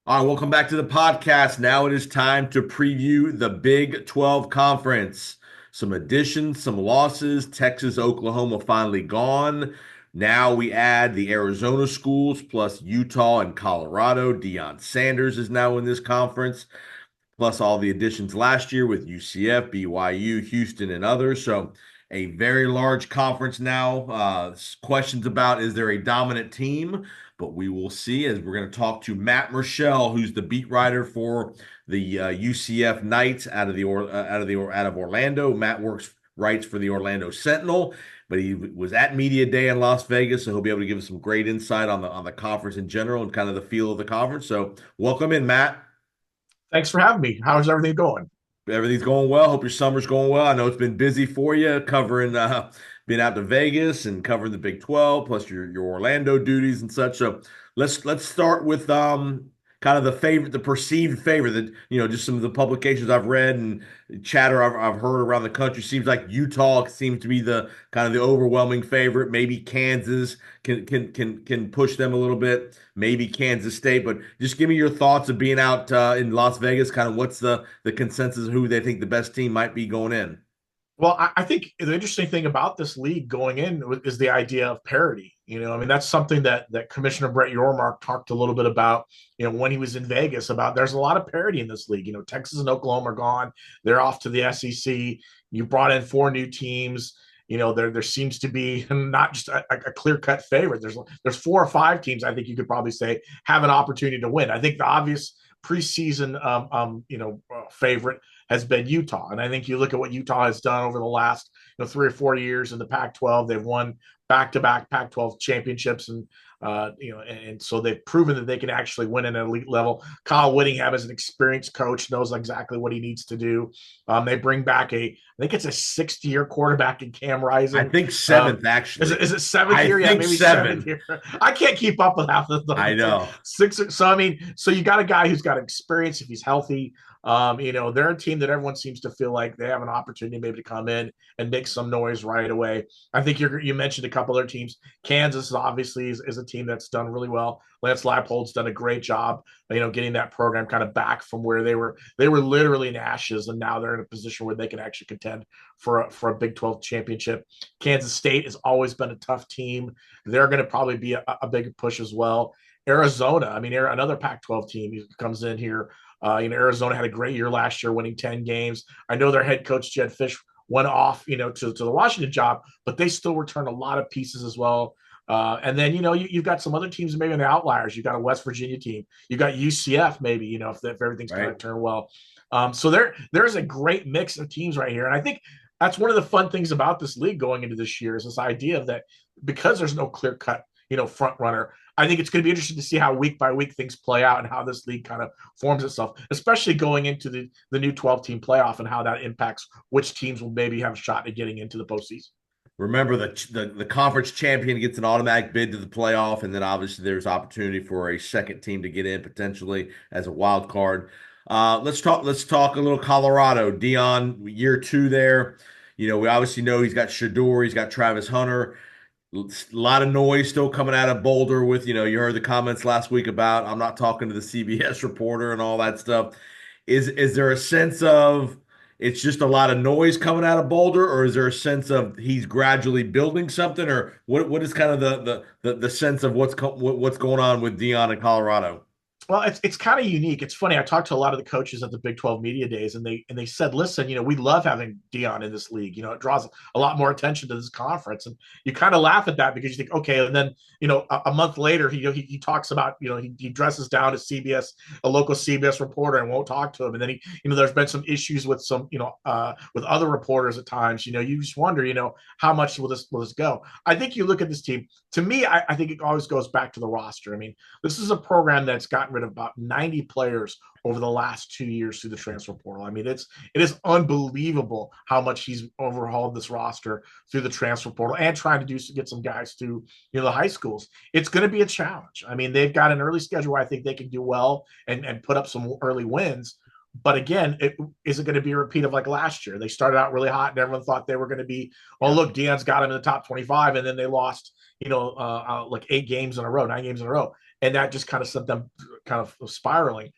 All right, welcome back to the podcast. Now it is time to preview the Big 12 Conference. Some additions, some losses. Texas, Oklahoma finally gone. Now we add the Arizona schools plus Utah and Colorado. Deion Sanders is now in this conference, plus all the additions last year with UCF, BYU, Houston, and others. So a very large conference now. Questions about is there a dominant team? But we will see as we're going to talk to Matt Murschel, who's the beat writer for the UCF Knights out of Orlando. Matt writes for the Orlando Sentinel, but he was at Media Day in Las Vegas, so he'll be able to give us some great insight on the conference in general and kind of the feel of the conference. So welcome in, Matt. Thanks for having me. How's everything going? Everything's going well. Hope your summer's going well. I know it's been busy for you covering being out to Vegas and covering the Big 12 plus your Orlando duties and such. So let's start with kind of the perceived favorite that just some of the publications I've read and chatter I've heard around the country seems like Utah seems to be the kind of the overwhelming favorite. Maybe Kansas can push them a little bit. Maybe Kansas State, but just give me your thoughts of being out in Las Vegas. Kind of what's the consensus of who they think the best team might be going in. Well, I think the interesting thing about this league going in is the idea of parity. I mean, that's something that Commissioner Brett Yormark talked a little bit about, when he was in Vegas about there's a lot of parity in this league. Texas and Oklahoma are gone. They're off to the SEC. You brought in four new teams. There seems to be not just a clear cut favorite. There's four or five teams I think you could probably say have an opportunity to win. I think the obvious preseason favorite has been Utah. And I think you look at what Utah has done over the last 3 or 4 years in the Pac-12. They've won back-to-back Pac-12 championships, and so they've proven that they can actually win at an elite level. Kyle Whittingham, as an experienced coach, knows exactly what he needs to do. They bring back I think it's a sixth-year quarterback in Cam I Rising. think Um, seventh is actually. it seventh I year? Yeah, think maybe seventh seven. year. I can't keep up with half of them. I It's like know. six. So I mean, so you got a guy who's got experience if he's healthy. They're a team that everyone seems to feel like they have an opportunity maybe to come in and make some noise right away. I think you mentioned a couple other teams. Kansas obviously is a team that's done really well. Lance Leipold's done a great job, getting that program kind of back from where they were. They were literally in ashes, and now they're in a position where they can actually contend for a Big 12 championship. Kansas State has always been a tough team. They're going to probably be a big push as well. Arizona, I mean, another Pac-12 team comes in here. Arizona had a great year last year, winning 10 games. I know their head coach Jed Fish went off, to the Washington job, but they still return a lot of pieces as well. And then you've got some other teams maybe in the outliers. You've got a West Virginia team. You got UCF maybe. If everything's kind of Right. turned well. So there's a great mix of teams right here, and I think that's one of the fun things about this league going into this year is this idea of that because there's no clear cut front runner. I think it's going to be interesting to see how week by week things play out and how this league kind of forms itself, especially going into the new 12 team playoff and how that impacts which teams will maybe have a shot at getting into the postseason. Remember the conference champion gets an automatic bid to the playoff, and then obviously there's opportunity for a second team to get in potentially as a wild card. Let's talk a little Colorado. Dion, year two there. We obviously know he's got Shador, he's got Travis Hunter. A lot of noise still coming out of Boulder with, you heard the comments last week about I'm not talking to the CBS reporter and all that stuff. Is there a sense of it's just a lot of noise coming out of Boulder, or is there a sense of he's gradually building something, or what is kind of the sense of what's going on with Dion in Colorado? Well, it's kind of unique. It's funny. I talked to a lot of the coaches at the Big 12 media days, and they said, "Listen, we love having Dion in this league. It draws a lot more attention to this conference." And you kind of laugh at that because you think, okay, and then a month later, he talks about he dresses down to CBS, a local CBS reporter, and won't talk to him. And then there's been some issues with some with other reporters at times. You just wonder, how much will this go? I think you look at this team. To me, I think it always goes back to the roster. I mean, this is a program that's gotten rid of about 90 players over the last 2 years through the transfer portal. I mean, it is unbelievable how much he's overhauled this roster through the transfer portal and trying to get some guys to the high schools. It's going to be a challenge. I mean, they've got an early schedule where I think they can do well and put up some early wins. But again, is it going to be a repeat of like last year? They started out really hot and everyone thought they were going to be, oh, Yeah. look, Deion's got him in the top 25. And then they lost, like 8 games in a row, 9 games in a row. And that just kind of sent them kind of spiraling.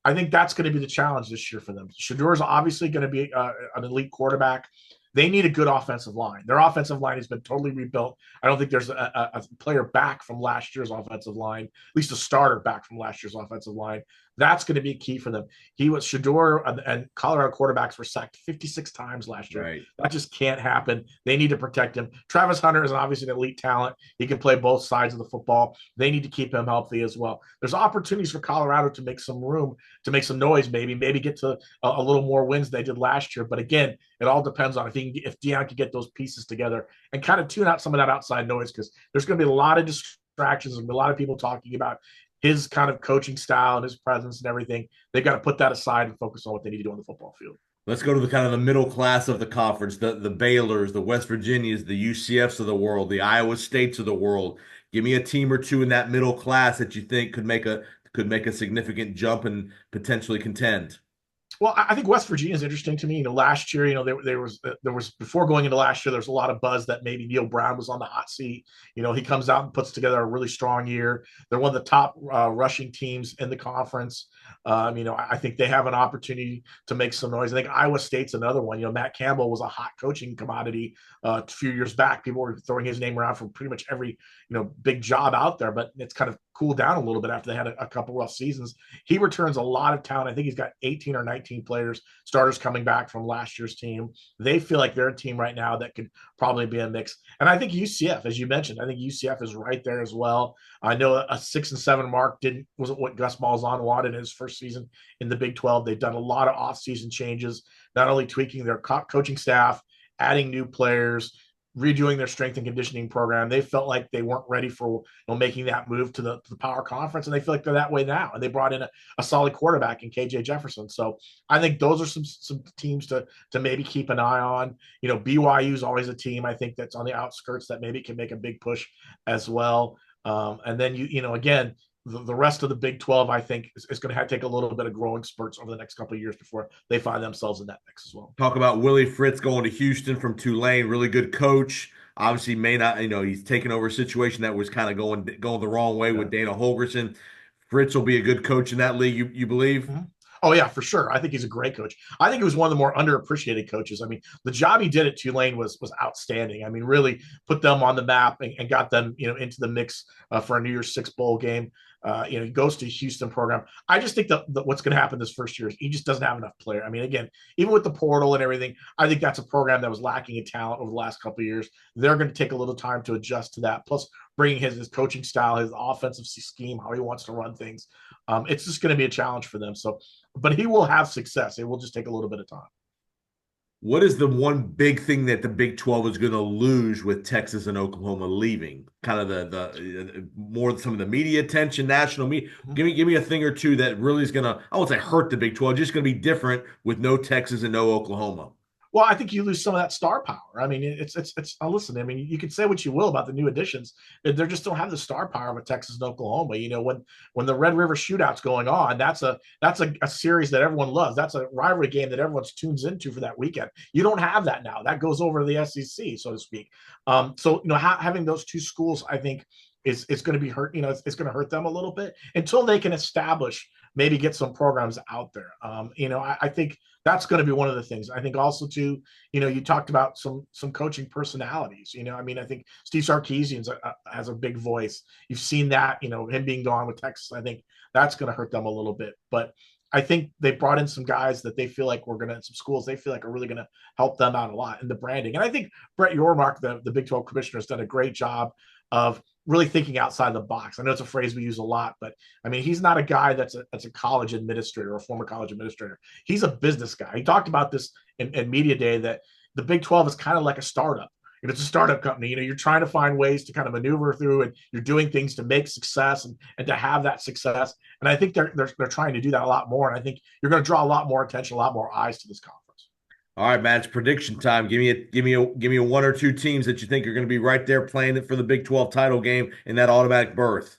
I think that's going to be the challenge this year for them. Shador is obviously going to be an elite quarterback. They need a good offensive line. Their offensive line has been totally rebuilt. I don't think there's a player back from last year's offensive line, at least a starter back from last year's offensive line. That's going to be key for them. He was Shador and Colorado quarterbacks were sacked 56 times last year. Right. That just can't happen. They need to protect him. Travis Hunter is obviously an elite talent. He can play both sides of the football. They need to keep him healthy as well. There's opportunities for Colorado to make some room, to make some noise, maybe get to a little more wins than they did last year. But again, it all depends on if Deion can get those pieces together and kind of tune out some of that outside noise, because there's going to be a lot of distractions and a lot of people talking about his kind of coaching style and his presence and everything. They've got to put that aside and focus on what they need to do on the football field. Let's go to the kind of the middle class of the conference, the Baylors, the West Virginias, the UCFs of the world, the Iowa States of the world. Give me a team or two in that middle class that you think could make a significant jump and potentially contend. Well, I think West Virginia is interesting to me. Last year, there was before going into last year, there was a lot of buzz that maybe Neil Brown was on the hot seat. He comes out and puts together a really strong year. They're one of the top rushing teams in the conference. I think they have an opportunity to make some noise. I think Iowa State's another one. Matt Campbell was a hot coaching commodity a few years back. People were throwing his name around for pretty much every big job out there, but it's kind of cooled down a little bit after they had a couple rough seasons. He returns a lot of talent. I think he's got 18 or 19 players, starters coming back from last year's team. They feel like they're a team right now that could probably be a mix. And I think UCF, as you mentioned, I think UCF is right there as well. I know a 6-7 mark wasn't what Gus Malzahn wanted in his first season in the Big 12. They've done a lot of offseason changes, not only tweaking their coaching staff, adding new players, redoing their strength and conditioning program. They felt like they weren't ready for making that move to the power conference, and they feel like they're that way now. And they brought in a solid quarterback in KJ Jefferson. So I think those are some teams to maybe keep an eye on. BYU is always a team I think that's on the outskirts that maybe can make a big push as well. And then again, the rest of the Big 12, I think, is going to take a little bit of growing spurts over the next couple of years before they find themselves in that mix as well. Talk about Willie Fritz going to Houston from Tulane, really good coach. Obviously, may not, he's taken over a situation that was kind of going the wrong way with Dana Holgorsen. Fritz will be a good coach in that league, you believe? Mm-hmm. Oh, yeah, for sure. I think he's a great coach. I think he was one of the more underappreciated coaches. I mean, the job he did at Tulane was outstanding. I mean, really put them on the map and got them, into the mix for a New Year's Six bowl game. He goes to Houston program. I just think that what's going to happen this first year is he just doesn't have enough player. I mean, again, even with the portal and everything, I think that's a program that was lacking in talent over the last couple of years. They're going to take a little time to adjust to that. Plus, bringing his coaching style, his offensive scheme, how he wants to run things. It's just going to be a challenge for them. So, but he will have success. It will just take a little bit of time. What is the one big thing that the Big 12 is going to lose with Texas and Oklahoma leaving? Kind of the more some of the media attention, national media. Give me a thing or two that really is going to, I won't say hurt the Big 12, just going to be different with no Texas and no Oklahoma. Well, I think you lose some of that star power. I mean, it's listen, I mean, you can say what you will about the new additions. They just don't have the star power of Texas and Oklahoma. When the Red River Shootout's going on, that's a series that everyone loves. That's a rivalry game that everyone tunes into for that weekend. You don't have that now. That goes over to the SEC, so to speak. So having those two schools, I think, is going to be hurt. It's going to hurt them a little bit until they can establish, maybe get some programs out there. I think that's going to be one of the things. I think also too, you talked about some coaching personalities. I think Steve Sarkisian has a big voice. You've seen that, him being gone with Texas. I think that's going to hurt them a little bit. But I think they brought in some guys that they feel like some schools they feel like are really going to help them out a lot in the branding. And I think Brett Yormark, the Big 12 commissioner, has done a great job of really thinking outside the box. I know it's a phrase we use a lot, but I mean, he's not a guy that's a college administrator or a former college administrator. He's a business guy. He talked about this in Media Day, that the Big 12 is kind of like a startup. It's a startup company. You're trying to find ways to kind of maneuver through, and you're doing things to make success and to have that success. And I think they're trying to do that a lot more. And I think you're going to draw a lot more attention, a lot more eyes to this conference. All right, Matt, it's prediction time. Give me a one or two teams that you think are going to be right there playing it for the Big 12 title game in that automatic berth.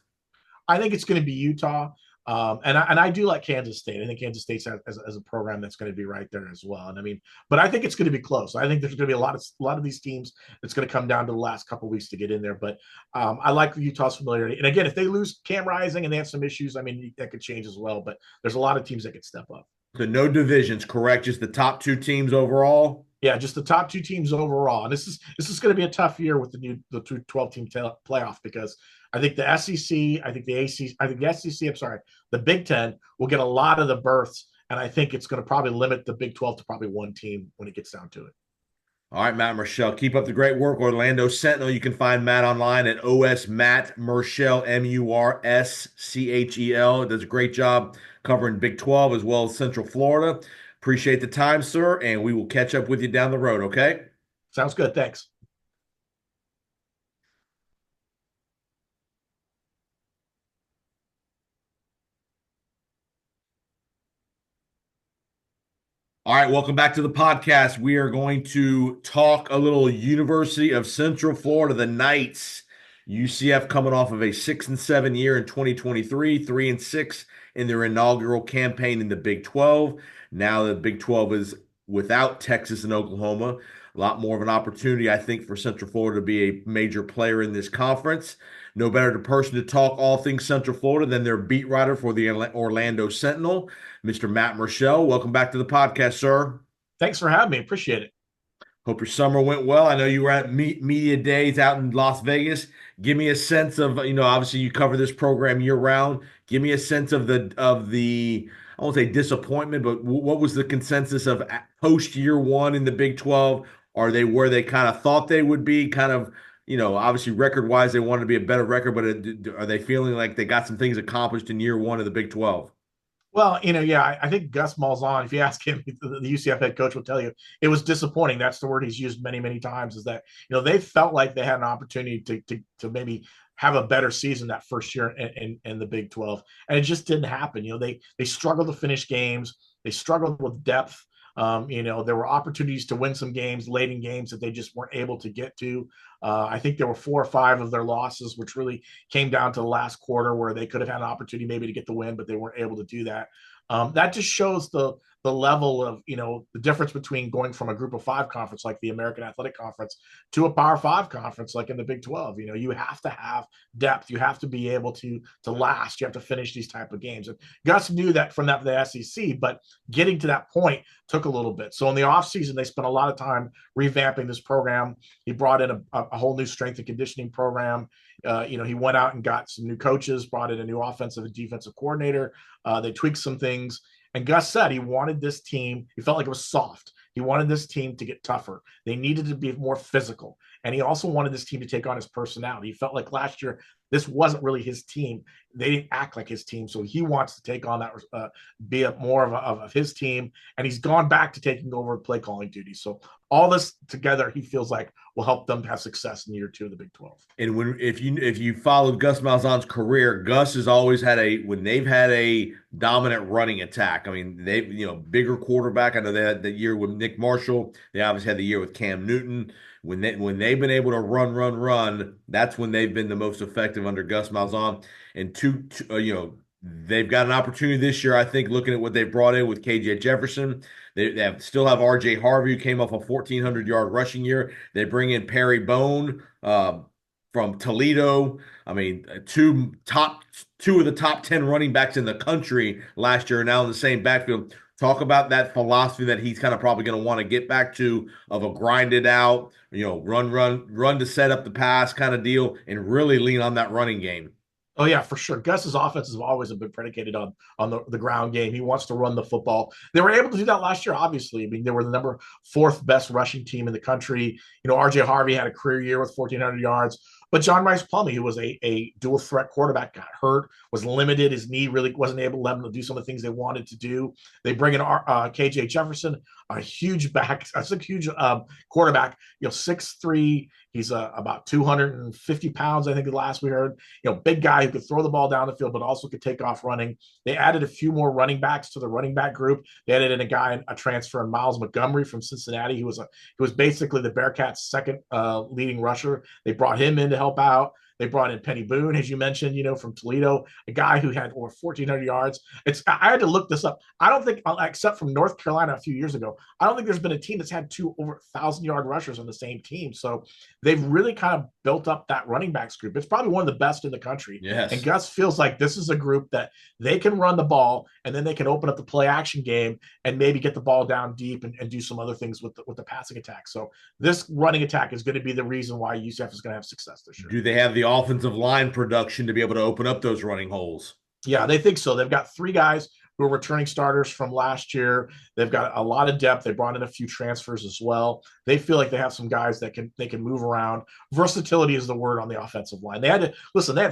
I think it's going to be Utah. And I do like Kansas State. I think Kansas State as a program that's going to be right there as well. And I mean, but I think it's going to be close. I think there's going to be a lot of these teams that's going to come down to the last couple of weeks to get in there. But I like Utah's familiarity. And again, if they lose Cam Rising and they have some issues, I mean, that could change as well. But there's a lot of teams that could step up. So no divisions, correct? Just the top two teams overall. Yeah, just the top two teams overall. And this is going to be a tough year with the 12 team playoff because I think the SEC, I think the ACC, I think the SEC, I'm sorry, the Big Ten will get a lot of the berths. And I think it's going to probably limit the Big 12 to probably one team when it gets down to it. All right, Matt Murschel. Keep up the great work, Orlando Sentinel. You can find Matt online at OS Matt Murschel, Murschel. Does a great job covering Big 12 as well as Central Florida. Appreciate the time, sir, and we will catch up with you down the road, okay? Sounds good. Thanks. All right, welcome back to the podcast. We are going to talk a little University of Central Florida, the Knights. UCF coming off of a 6-7 year in 2023, 3-6 in their inaugural campaign in the Big 12. Now the Big 12 is without Texas and Oklahoma. A lot more of an opportunity, I think, for Central Florida to be a major player in this conference. No better person to talk all things Central Florida than their beat writer for the Orlando Sentinel, Mr. Matt Murschel. Welcome back to the podcast, sir. Thanks for having me. Appreciate it. Hope your summer went well. I know you were at media days out in Las Vegas. Give me a sense of, obviously you cover this program year round. Give me a sense of the I won't say disappointment, but what was the consensus of post year one in the Big 12? Are they where they kind of thought they would be? Kind of, obviously record wise, they wanted to be a better record, but are they feeling like they got some things accomplished in year one of the Big 12? Well, yeah, I think Gus Malzahn, if you ask him, the UCF head coach will tell you it was disappointing. That's the word he's used many, many times. Is that they felt like they had an opportunity to maybe have a better season that first year in the Big 12, and it just didn't happen. They struggled to finish games. They struggled with depth. There were opportunities to win some games late in games that they just weren't able to get to. I think there were 4 or 5 of their losses, which really came down to the last quarter where they could have had an opportunity maybe to get the win, but they weren't able to do that. That just shows the level of the difference between going from a Group of 5 conference like the American Athletic Conference to a Power 5 conference like in the Big 12. You have to have depth. You have to be able to last. You have to finish these type of games. And Gus knew that from the SEC, but getting to that point took a little bit. So in the offseason, they spent a lot of time revamping this program. He brought in a whole new strength and conditioning program. He went out and got some new coaches, brought in a new offensive and defensive coordinator. They tweaked some things. And Gus said he wanted this team, he felt like it was soft. He wanted this team to get tougher. They needed to be more physical. And he also wanted this team to take on his personality. He felt like last year, this wasn't really his team. They didn't act like his team. So he wants to take on that, be a more of his team. And he's gone back to taking over play calling duties. So all this together, he feels like will help them have success in year 2 of the Big 12. And if you followed Gus Malzahn's career, Gus has always had when they've had a dominant running attack. I mean, bigger quarterback. I know they had the year with Nick Marshall. They obviously had the year with Cam Newton. When they've been able to run, that's when they've been the most effective under Gus Malzahn. And they've got an opportunity this year. I think looking at what they brought in with KJ Jefferson, they still have RJ Harvey, who came off a 1,400-yard rushing year. They bring in Perry Bone from Toledo. I mean, two of the top 10 running backs in the country last year are now in the same backfield. Talk about that philosophy that he's kind of probably going to want to get back to, of a grinded out, run to set up the pass kind of deal, and really lean on that running game. Oh yeah, for sure. Gus's offenses have always been predicated on the ground game. He wants to run the football. They were able to do that last year, obviously. I mean, they were the number 4th best rushing team in the country. RJ Harvey had a career year with 1,400 yards. But John Rice Plumlee, who was a dual threat quarterback, got hurt, was limited. His knee really wasn't able to let him to do some of the things they wanted to do. They bring in KJ Jefferson, a huge back, a huge quarterback, 6'3". He's about 250 pounds, I think the last we heard. Big guy who could throw the ball down the field, but also could take off running. They added a few more running backs to the running back group. They added in a transfer in Miles Montgomery from Cincinnati. He was basically the Bearcats' second leading rusher. They brought him in to help out. They brought in Penny Boone, as you mentioned, from Toledo, a guy who had over 1,400 yards. I had to look this up. I don't think, except from North Carolina a few years ago, I don't think there's been a team that's had two over 1,000-yard rushers on the same team. So they've really kind of built up that running backs group. It's probably one of the best in the country. And Yes. Gus feels like this is a group that they can run the ball, and then they can open up the play action game and maybe get the ball down deep and do some other things with the passing attack. So this running attack is going to be the reason why UCF is going to have success this year. Do they have the offensive line production to be able to open up those running holes? Yeah, they think so. They've got three guys who are returning starters from last year. They've got a lot of depth. They brought in a few transfers as well. They feel like they have some guys that they can move around. Versatility is the word on the offensive line. They had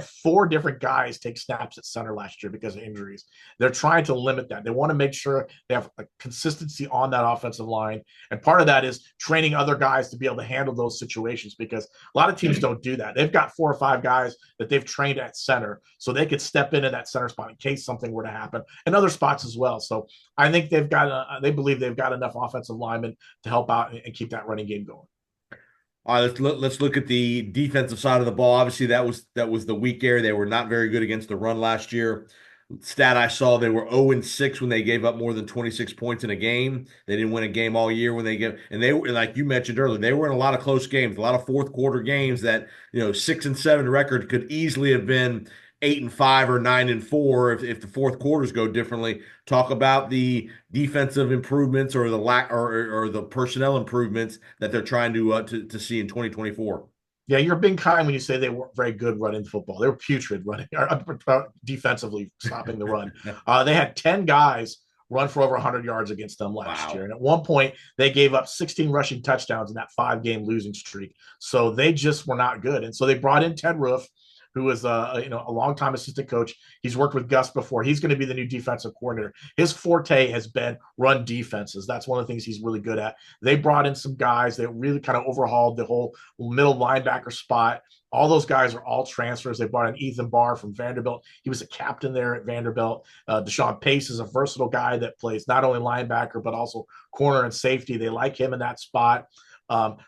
4 different guys take snaps at center last year because of injuries. They're trying to limit that. They want to make sure they have a consistency on that offensive line. And part of that is training other guys to be able to handle those situations, because a lot of teams don't do that. They've got 4 or 5 guys that they've trained at center, so they could step into that center spot in case something were to happen, and other spots as well. So I think they believe they've got enough offensive linemen to help out and keep that running game going. All right, let's look at the defensive side of the ball. Obviously, that was the weak area. They were not very good against the run last year. Stat I saw, they were 0-6 when they gave up more than 26 points in a game. They didn't win a game all year when they get, and they were, like you mentioned earlier, they were in a lot of close games, a lot of fourth quarter games that 6-7 record could easily have been 8-5 or 9-4 if the fourth quarters go differently. Talk about the defensive improvements or the lack or the personnel improvements that they're trying to see in 2024. Yeah, you're being kind when you say they weren't very good running football. They were putrid running defensively, stopping the run. They had 10 guys run for over 100 yards against them last year. And at one point, they gave up 16 rushing touchdowns in that 5-game losing streak. So they just were not good. And so they brought in Ted Roof, who is a longtime assistant coach. He's worked with Gus before. He's going to be the new defensive coordinator. His forte has been run defenses. That's one of the things he's really good at. They brought in some guys that really kind of overhauled the whole middle linebacker spot. All those guys are all transfers. They brought in Ethan Barr from Vanderbilt. He was a captain there at Vanderbilt. Deshaun Pace is a versatile guy that plays not only linebacker, but also corner and safety. They like him in that spot.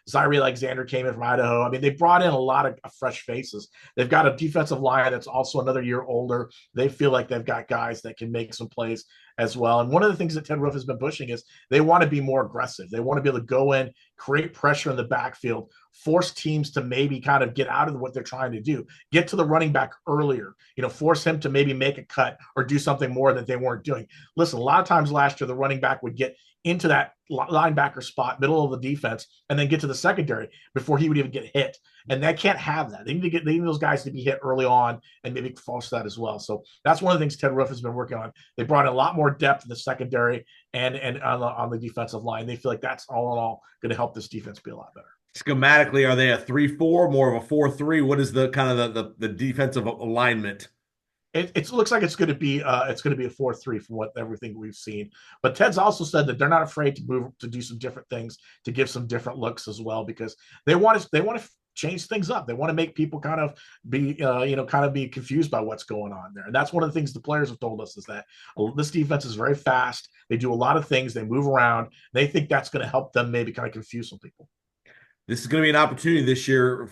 Zaire Alexander came in from Idaho. I mean, they brought in a lot of fresh faces. They've got a defensive line that's also another year older. They feel like they've got guys that can make some plays as well. And one of the things that Ted Roof has been pushing is they want to be more aggressive. They want to be able to go in, create pressure in the backfield, force teams to maybe kind of get out of what they're trying to do, get to the running back earlier, force him to maybe make a cut or do something more that they weren't doing. Listen, a lot of times last year, the running back would get into that linebacker spot, middle of the defense, and then get to the secondary before he would even get hit. And they can't have that. They need those guys to be hit early on and maybe force that as well. So that's one of the things Ted Roof has been working on. They brought in a lot more depth in the secondary and on the defensive line. They feel like that's all in all going to help this defense be a lot better. Schematically, are they a 3-4, more of a 4-3? What is the kind of the defensive alignment? It looks like it's going to be a 4-3 from everything we've seen. But Ted's also said that they're not afraid to move to do some different things, to give some different looks as well, because they want to change things up. They want to make people kind of be confused by what's going on there. And that's one of the things the players have told us, is that this defense is very fast. They do a lot of things. They move around. They think that's going to help them maybe kind of confuse some people. This is going to be an opportunity this year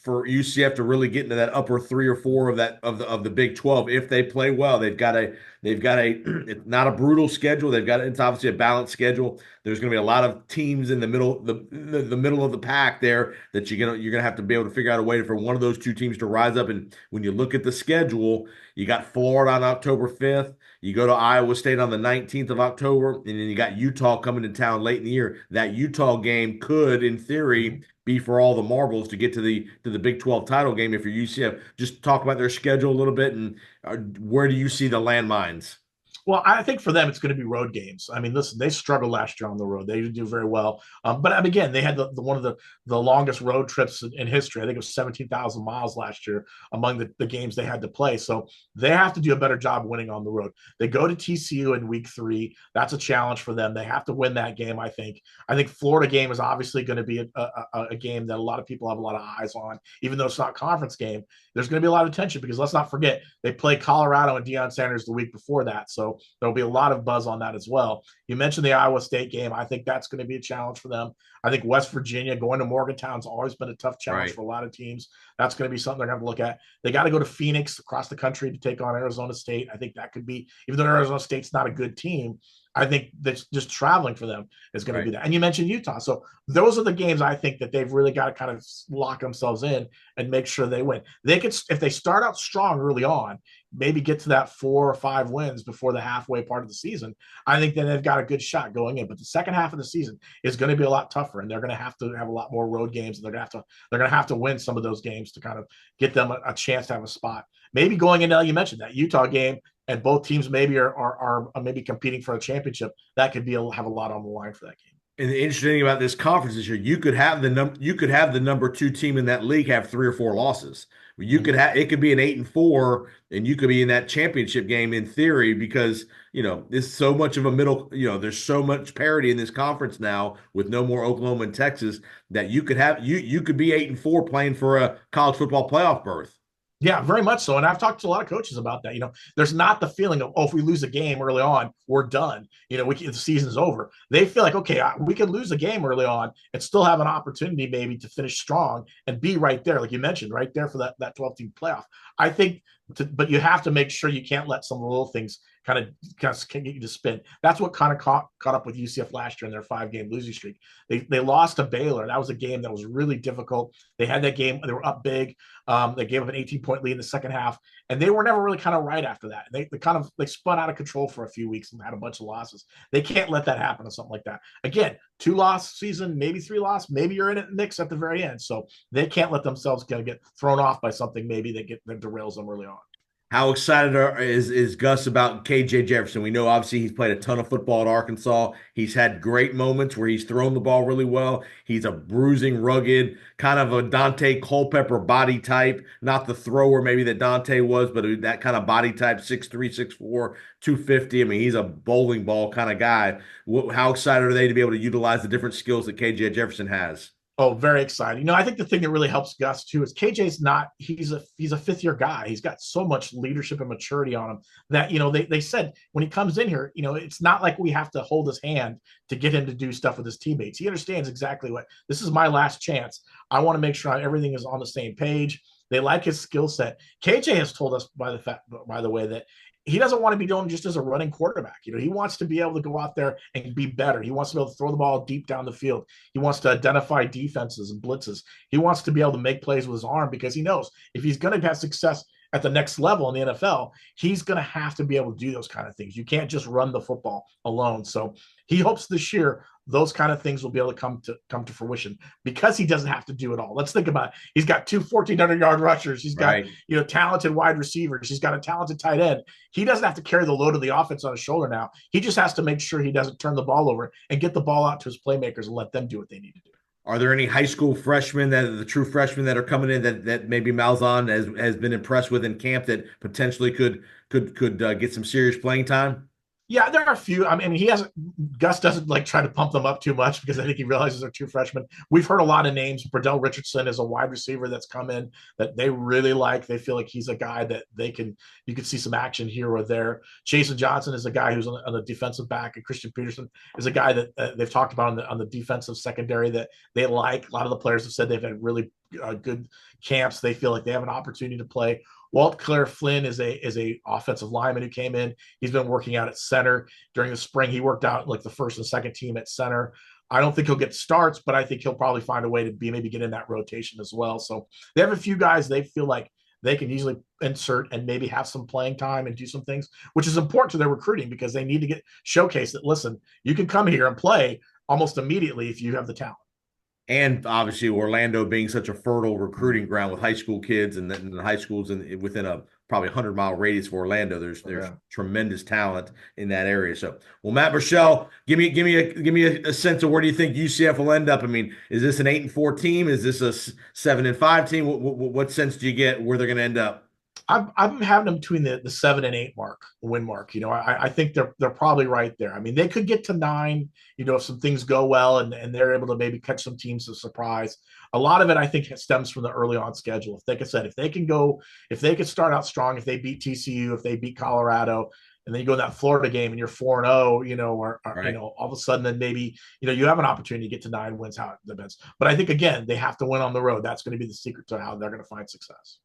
for UCF to really get into that upper 3 or 4 of the Big 12 if they play well. They've got a it's not a brutal schedule. It's obviously a balanced schedule. There's going to be a lot of teams in the middle of the pack there that you're gonna have to be able to figure out a way for one of those 2 teams to rise up. And when you look at the schedule, you got Florida on October 5th. You go to Iowa State on the 19th of October, and then you got Utah coming to town late in the year. That Utah game could, in theory, be for all the marbles to get to the Big 12 title game if you're UCF. Just talk about their schedule a little bit, and where do you see the landmines? Well, I think for them, it's going to be road games. I mean, listen, they struggled last year on the road. They didn't do very well. But again, they had one of the longest road trips in history. I think it was 17,000 miles last year among the games they had to play. So they have to do a better job winning on the road. They go to TCU in week 3. That's a challenge for them. They have to win that game, I think. I think Florida game is obviously going to be a game that a lot of people have a lot of eyes on, even though it's not a conference game. There's going to be a lot of tension because let's not forget, they play Colorado and Deion Sanders the week before that. So So there'll be a lot of buzz on that as well. You mentioned the Iowa State game. I think that's going to be a challenge for them. I think West Virginia going to Morgantown's always been a tough challenge Right. for a lot of teams. That's going to be something they're going to look at. They got to go to Phoenix across the country to take on Arizona State. I think that could be, even though Arizona State's not a good team, I think that just traveling for them is going to Right. be that. And you mentioned Utah. So those are the games I think that they've really got to kind of lock themselves in and make sure they win. They could, if they start out strong early on, maybe get to that 4 or 5 wins before the halfway part of the season. I think then they've got a good shot going in. But the second half of the season is going to be a lot tougher, and they're going to have a lot more road games, and they're going to have to win some of those games to kind of get them a chance to have a spot. Maybe going into, you mentioned that Utah game, and both teams maybe are maybe competing for a championship. That could have a lot on the line for that game. And the interesting thing about this conference this year, you could have the number two team in that league have 3 or 4 losses. You could Mm-hmm. have it could be an 8-4, and you could be in that championship game in theory because there's so much of a middle. There's so much parity in this conference now with no more Oklahoma and Texas that you could be 8-4 playing for a college football playoff berth. Yeah, very much so. And I've talked to a lot of coaches about that. There's not the feeling of, oh, if we lose a game early on, we're done. The season's over. They feel like, okay, we could lose a game early on and still have an opportunity maybe to finish strong and be right there, like you mentioned, right there for that 12-team playoff. I think, but you have to make sure you can't let some little things kind of get you to spin. That's what kind of caught up with UCF last year in their 5-game losing streak. They lost to Baylor. That was a game that was really difficult. They had that game. They were up big. They gave up an 18-point lead in the second half, and they were never really kind of right after that. They spun out of control for a few weeks and had a bunch of losses. They can't let that happen or something like that. Again, 2-loss season, maybe 3 loss, maybe you're in it mix at the very end. So they can't let themselves get thrown off by something maybe that derails them early on. How excited is Gus about KJ Jefferson? We know obviously he's played a ton of football at Arkansas. He's had great moments where he's thrown the ball really well. He's a bruising, rugged, kind of a Dante Culpepper body type. Not the thrower maybe that Dante was, but that kind of body type, 6'3", 6'4", 250. I mean, he's a bowling ball kind of guy. How excited are they to be able to utilize the different skills that KJ Jefferson has? Oh, very exciting. I think the thing that really helps Gus too is KJ's not, he's a fifth-year guy. He's got so much leadership and maturity on him that, they said when he comes in here, it's not like we have to hold his hand to get him to do stuff with his teammates. He understands exactly what, this is my last chance. I want to make sure everything is on the same page. They like his skill set. KJ has told us by the way, that he doesn't want to be known just as a running quarterback. He wants to be able to go out there and be better. He wants to be able to throw the ball deep down the field. He wants to identify defenses and blitzes. He wants to be able to make plays with his arm because he knows if he's going to have success at the next level in the NFL, he's going to have to be able to do those kind of things. You can't just run the football alone. So he hopes this year those kind of things will be able to come to fruition because he doesn't have to do it all. Let's think about it. He's got 2 1,400-yard rushers. He's got Right. talented wide receivers. He's got a talented tight end. He doesn't have to carry the load of the offense on his shoulder now. He just has to make sure he doesn't turn the ball over and get the ball out to his playmakers and let them do what they need to do. Are there any high school freshmen that are the true freshmen that are coming in that maybe Malzahn has been impressed with in camp that potentially could get some serious playing time? Yeah, there are a few. I mean, Gus doesn't like try to pump them up too much because I think he realizes they're two freshmen. We've heard a lot of names. Burdell Richardson is a wide receiver that's come in that they really like. They feel like he's a guy that you could see some action here or there. Jason Johnson is a guy who's on the defensive back, and Christian Peterson is a guy that they've talked about on the defensive secondary that they like. A lot of the players have said they've had really good camps. They feel like they have an opportunity to play. Walt Claire Flynn is a offensive lineman who came in. He's been working out at center during the spring. He worked out like the first and second team at center. I don't think he'll get starts, but I think he'll probably find a way to maybe get in that rotation as well. So they have a few guys they feel like they can easily insert and maybe have some playing time and do some things, which is important to their recruiting because they need to get showcased that, listen, you can come here and play almost immediately if you have the talent. And obviously, Orlando being such a fertile recruiting ground with high school kids and the high schools within a probably 100-mile radius of Orlando, there's tremendous talent in that area. So, well, Matt Murschel, give me a sense of where do you think UCF will end up? I mean, is this an 8-4 team? Is this a 7-5 team? What sense do you get where they're going to end up? I've been having them between the 7 and 8 mark, win mark. I think they're probably right there. I mean, they could get to 9. If some things go well and they're able to maybe catch some teams to surprise. A lot of it, I think, stems from the early on schedule. Like I said, if they could start out strong, if they beat TCU, if they beat Colorado, and then you go in that Florida game and you're 4-0, Right. all of a sudden then maybe you have an opportunity to get to 9 wins. How it depends, but I think again they have to win on the road. That's going to be the secret to how they're going to find success.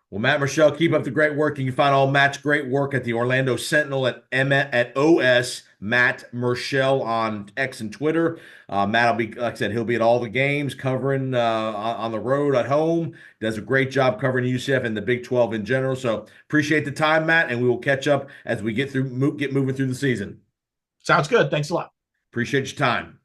Well, Matt Murschel, keep up the great work. You can find all Matt's great work at the Orlando Sentinel at OS Matt Murschel on X and Twitter. Matt will be, like I said, he'll be at all the games, covering on the road, at home. Does a great job covering UCF and the Big 12 in general. So appreciate the time, Matt, and we will catch up as we get moving through the season. Sounds good. Thanks a lot. Appreciate your time.